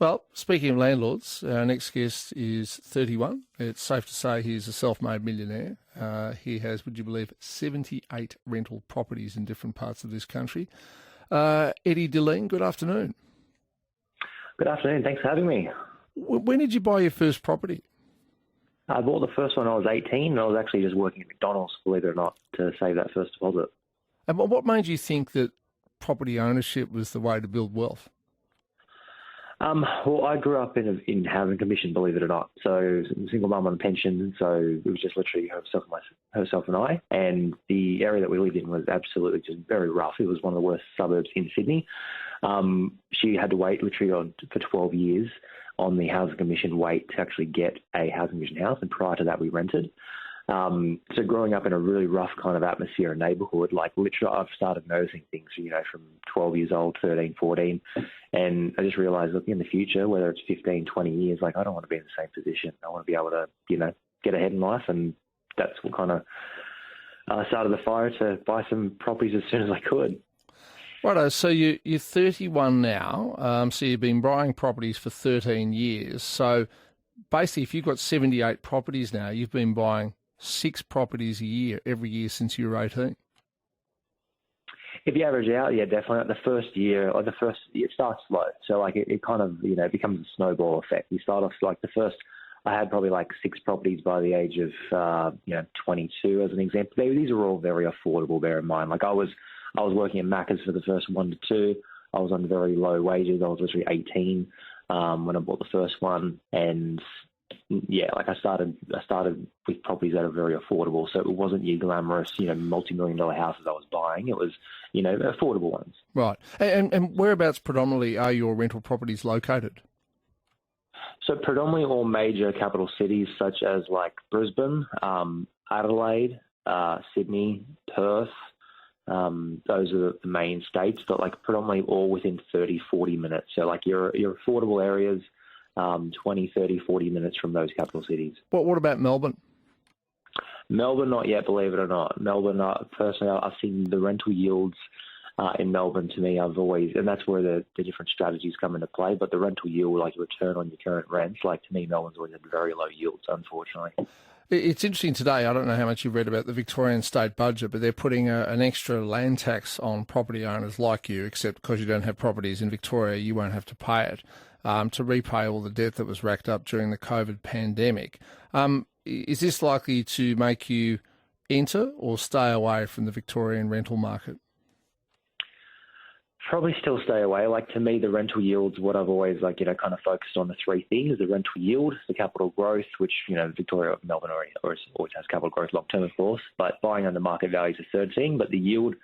Well, speaking of landlords, our next guest is 31. It's safe to say he's a self-made millionaire. He has, would you believe, 78 rental properties in different parts of this country. Eddie Dilleen, good afternoon. Good afternoon. Thanks for having me. When did you buy your first property? I bought the first one when I was 18, and I was actually just working at McDonald's, believe it or not, to save that first deposit. And what made you think that property ownership was the way to build wealth? Well, I grew up in housing commission, believe it or not. So single mum on a pension, so it was just literally herself and I. And the area that we lived in was absolutely just very rough. It was one of the worst suburbs in Sydney. She had to wait literally for 12 years on the housing commission wait to actually get a housing commission house. And prior to that, we rented. So growing up in a really rough kind of atmosphere and neighbourhood, like literally I've started noticing things, from 12 years old, 13, 14. And I just realised, looking in the future, whether it's 15, 20 years, like I don't want to be in the same position. I want to be able to, get ahead in life. And that's what kind of started the fire to buy some properties as soon as I could. Righto, so you're 31 now, so you've been buying properties for 13 years. So basically, if you've got 78 properties now, you've been buying 6 properties a year, every year since you were 18. If you average out, yeah, definitely. The first year, it starts slow. So it kind of, it becomes a snowball effect. You start off I had probably 6 properties by the age of, 22 as an example. These are all very affordable, bear in mind. I was working at Macca's for the first 1 to 2. I was on very low wages. I was literally 18 when I bought the first one. And yeah, I started with properties that are very affordable. So it wasn't your glamorous, multi-million-dollar houses I was buying. It was, affordable ones. Right. And whereabouts predominantly are your rental properties located? So predominantly all major capital cities such as Brisbane, Adelaide, Sydney, Perth. Those are the main states, but predominantly all within 30, 40 minutes. So your affordable areas, 20, 30, 40 minutes from those capital cities. What about Melbourne? Melbourne, not yet, believe it or not. Melbourne, personally, I've seen the rental yields in Melbourne. To me, and that's where the different strategies come into play. But the rental yield, your return on your current rents, to me, Melbourne's always had very low yields, unfortunately. It's interesting today, I don't know how much you've read about the Victorian state budget, but they're putting an extra land tax on property owners like you, except because you don't have properties in Victoria, you won't have to pay it, to repay all the debt that was racked up during the COVID pandemic. Is this likely to make you enter or stay away from the Victorian rental market? Probably still stay away. To me, the rental yield's what I've always, kind of focused on the 3 things: the rental yield, the capital growth, which, Victoria, Melbourne always has capital growth long term, of course, but buying under market value is a third thing. But the yield,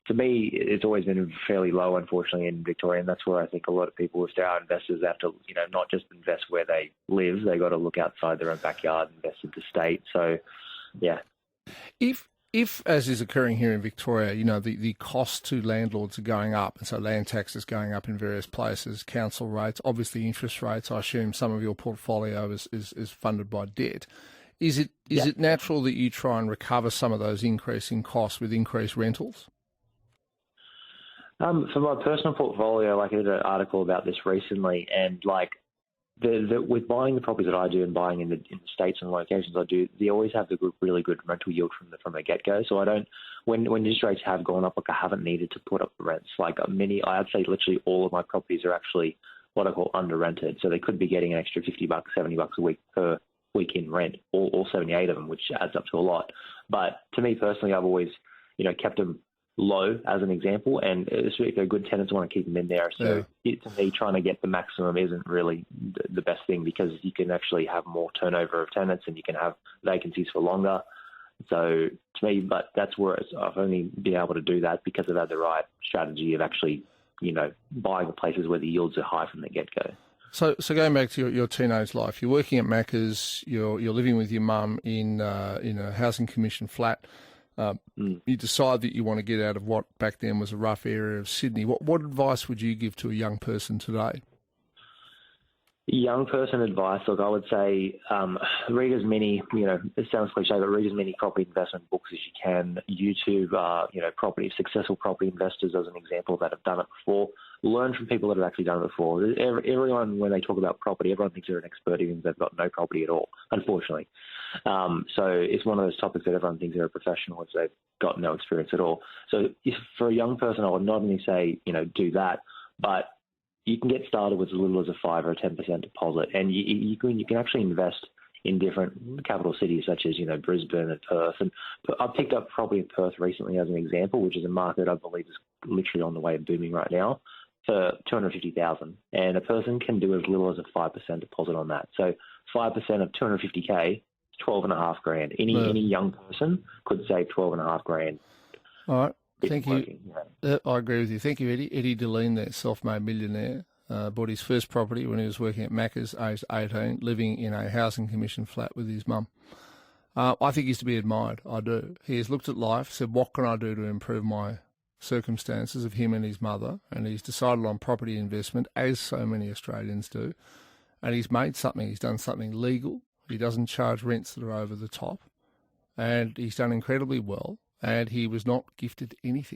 to me, it's always been fairly low, unfortunately, in Victoria, and that's where I think a lot of people, if they are investors, have to, not just invest where they live, they've got to look outside their own backyard and invest into state. So, yeah. If, as is occurring here in Victoria, the cost to landlords are going up, and so land tax is going up in various places, council rates, obviously interest rates, I assume some of your portfolio is funded by debt. Is it natural that you try and recover some of those increasing costs with increased rentals? For my personal portfolio, I did an article about this recently, and with buying the properties that I do and buying in the states and locations I do, they always have the really good rental yield from the get-go. So I don't, when interest rates have gone up, I haven't needed to put up the rents. I'd say literally all of my properties are actually what I call under-rented. So they could be getting an extra $50, $70 a week per week in rent, all 78 of them, which adds up to a lot. But to me personally, I've always, kept them low as an example, and if they're good tenants, I want to keep them in there. So to me, trying to get the maximum isn't really the best thing, because you can actually have more turnover of tenants and you can have vacancies for longer. So to me, but that's where I've only been able to do that because I've had the right strategy of actually, buying the places where the yields are high from the get-go. So going back to your teenage life, you're working at Macca's, you're living with your mum in a housing commission flat. You decide that you want to get out of what back then was a rough area of Sydney. What advice would you give to a young person today? Young person advice, look, I would say read as many, it sounds cliche, but read as many property investment books as you can. YouTube, successful property investors as an example that have done it before. Learn from people that have actually done it before. Everyone, when they talk about property, everyone thinks they're an expert even if they've got no property at all, unfortunately. So it's one of those topics that everyone thinks they're a professional if they've got no experience at all. So for a young person, I would not only say, do that, but you can get started with as little as a 5 or a 10% deposit, and you can actually invest in different capital cities such as Brisbane and Perth. And I've picked up property in Perth recently as an example, which is a market I believe is literally on the way of booming right now, for $250,000, and a person can do as little as a 5% deposit on that. So 5% of $250K, $12,500. Any young person could save $12,500. All right. Thank you. I agree with you. Thank you, Eddie. Eddie Dilleen, there, self-made millionaire, bought his first property when he was working at Macca's, aged 18, living in a housing commission flat with his mum. I think he's to be admired. I do. He has looked at life, said, what can I do to improve my circumstances of him and his mother? And he's decided on property investment, as so many Australians do. And he's made something. He's done something legal. He doesn't charge rents that are over the top. And he's done incredibly well. And he was not gifted anything.